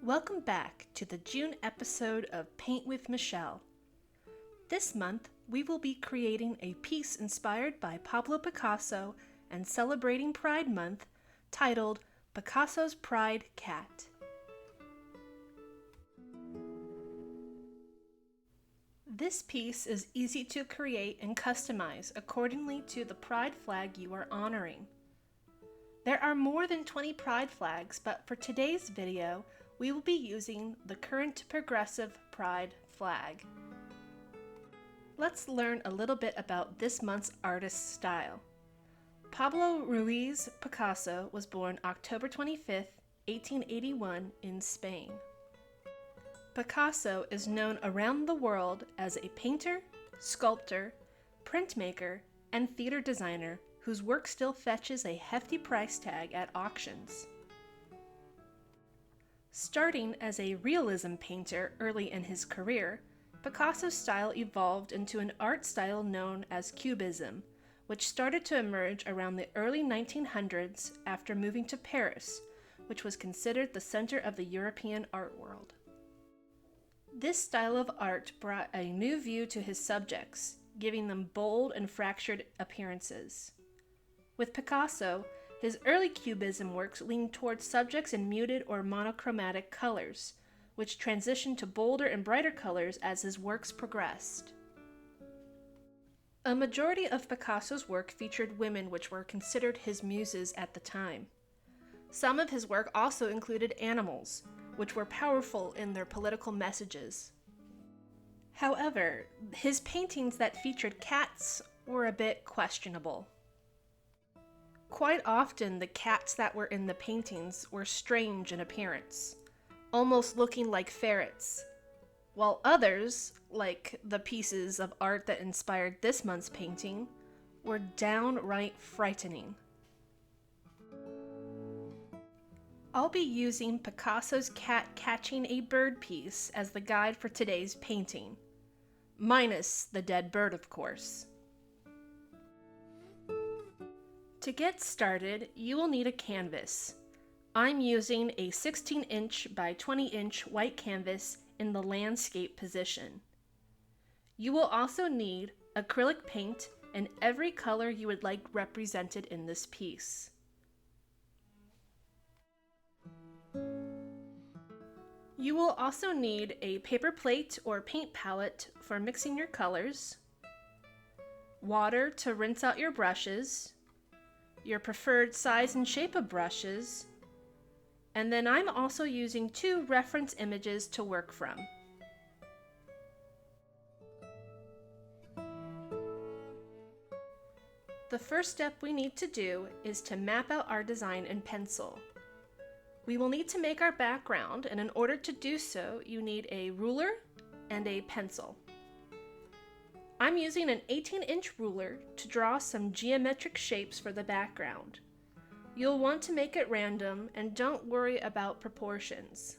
Welcome back to the June episode of Paint with Michele. This month, we will be creating a piece inspired by Pablo Picasso and celebrating Pride Month, titled Picasso's Pride Cat. This piece is easy to create and customize accordingly to the pride flag you are honoring. There are more than 20 pride flags, but for today's video, we will be using the current progressive pride flag. Let's learn a little bit about this month's artist style. Pablo Ruiz Picasso was born October 25, 1881 in Spain. Picasso is known around the world as a painter, sculptor, printmaker, and theater designer whose work still fetches a hefty price tag at auctions. Starting as a realism painter early in his career, Picasso's style evolved into an art style known as Cubism, which started to emerge around the early 1900s after moving to Paris, which was considered the center of the European art world. This style of art brought a new view to his subjects, giving them bold and fractured appearances. With Picasso, his early Cubism works leaned towards subjects in muted or monochromatic colors, which transitioned to bolder and brighter colors as his works progressed. A majority of Picasso's work featured women which were considered his muses at the time. Some of his work also included animals, which were powerful in their political messages. However, his paintings that featured cats were a bit questionable. Quite often, the cats that were in the paintings were strange in appearance, almost looking like ferrets, while others, like the pieces of art that inspired this month's painting, were downright frightening. I'll be using Picasso's cat catching a bird piece as the guide for today's painting, minus the dead bird, of course. To get started, you will need a canvas. I'm using a 16-inch by 20-inch white canvas in the landscape position. You will also need acrylic paint in every color you would like represented in this piece. You will also need a paper plate or paint palette for mixing your colors, water to rinse out your brushes, your preferred size and shape of brushes, and then I'm also using 2 reference images to work from. The first step we need to do is to map out our design in pencil. We will need to make our background, and in order to do so, you need a ruler and a pencil. I'm using an 18-inch ruler to draw some geometric shapes for the background. You'll want to make it random and don't worry about proportions.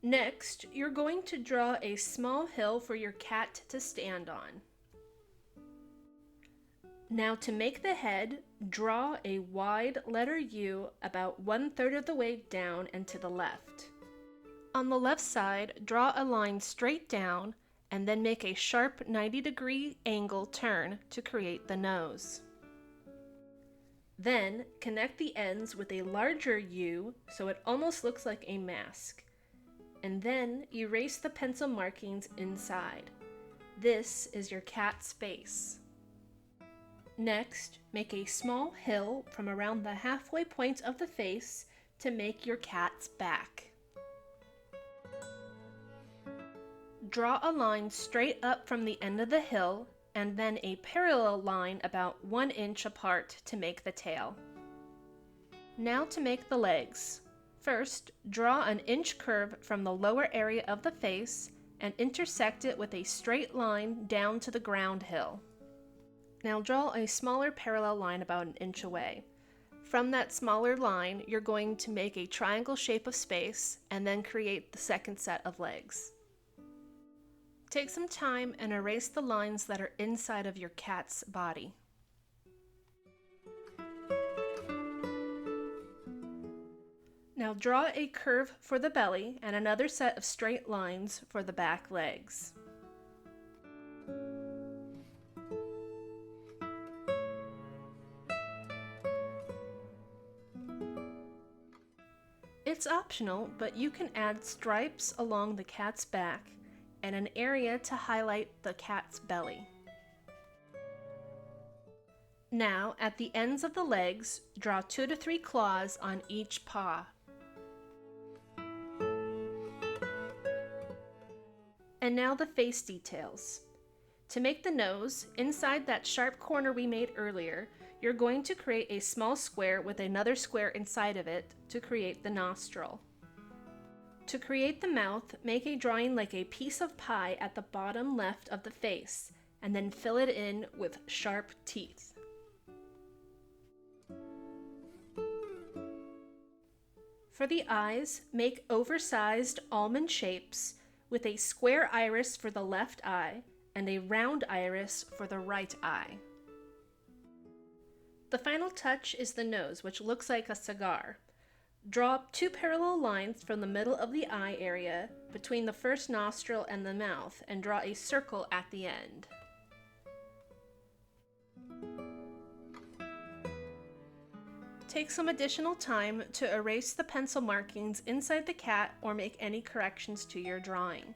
Next, you're going to draw a small hill for your cat to stand on. Now to make the head, draw a wide letter U about 1/3 of the way down and to the left. On the left side, draw a line straight down and then make a sharp 90-degree angle turn to create the nose. Then connect the ends with a larger U so it almost looks like a mask. And then erase the pencil markings inside. This is your cat's face. Next, make a small hill from around the halfway point of the face to make your cat's back. Draw a line straight up from the end of the hill and then a parallel line about 1 inch apart to make the tail. Now to make the legs. First, draw an inch curve from the lower area of the face and intersect it with a straight line down to the ground hill. Now draw a smaller parallel line about 1 inch away. From that smaller line, you're going to make a triangle shape of space and then create the second set of legs. Take some time and erase the lines that are inside of your cat's body. Now draw a curve for the belly and another set of straight lines for the back legs. It's optional, but you can add stripes along the cat's back and an area to highlight the cat's belly. Now, at the ends of the legs, draw 2 to 3 claws on each paw. And now the face details. To make the nose, inside that sharp corner we made earlier, you're going to create a small square with another square inside of it to create the nostril. To create the mouth, make a drawing like a piece of pie at the bottom left of the face, and then fill it in with sharp teeth. For the eyes, make oversized almond shapes with a square iris for the left eye and a round iris for the right eye. The final touch is the nose, which looks like a cigar. Draw 2 parallel lines from the middle of the eye area between the first nostril and the mouth and draw a circle at the end. Take some additional time to erase the pencil markings inside the cat or make any corrections to your drawing.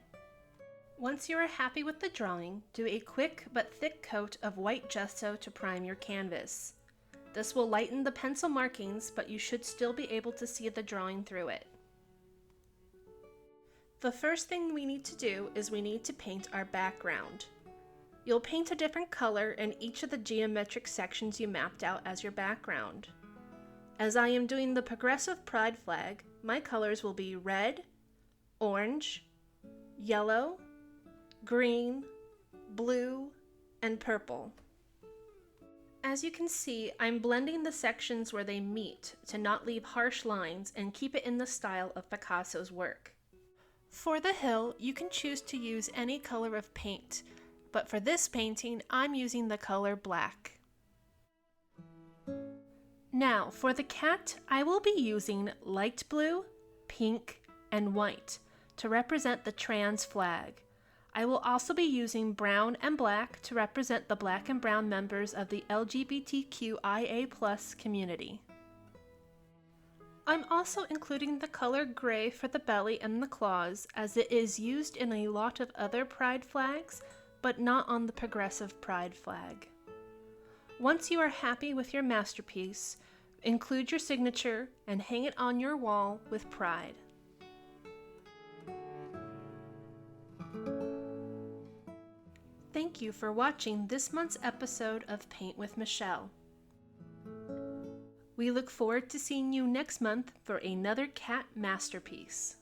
Once you are happy with the drawing, do a quick but thick coat of white gesso to prime your canvas. This will lighten the pencil markings, but you should still be able to see the drawing through it. The first thing we need to do is we need to paint our background. You'll paint a different color in each of the geometric sections you mapped out as your background. As I am doing the progressive pride flag, my colors will be red, orange, yellow, green, blue, and purple. As you can see, I'm blending the sections where they meet to not leave harsh lines and keep it in the style of Picasso's work. For the hill, you can choose to use any color of paint, but for this painting, I'm using the color black. Now, for the cat, I will be using light blue, pink, and white to represent the trans flag. I will also be using brown and black to represent the black and brown members of the LGBTQIA+ community. I'm also including the color gray for the belly and the claws, as it is used in a lot of other pride flags, but not on the progressive pride flag. Once you are happy with your masterpiece, include your signature and hang it on your wall with pride. Thank you for watching this month's episode of Paint with Michele. We look forward to seeing you next month for another cat masterpiece.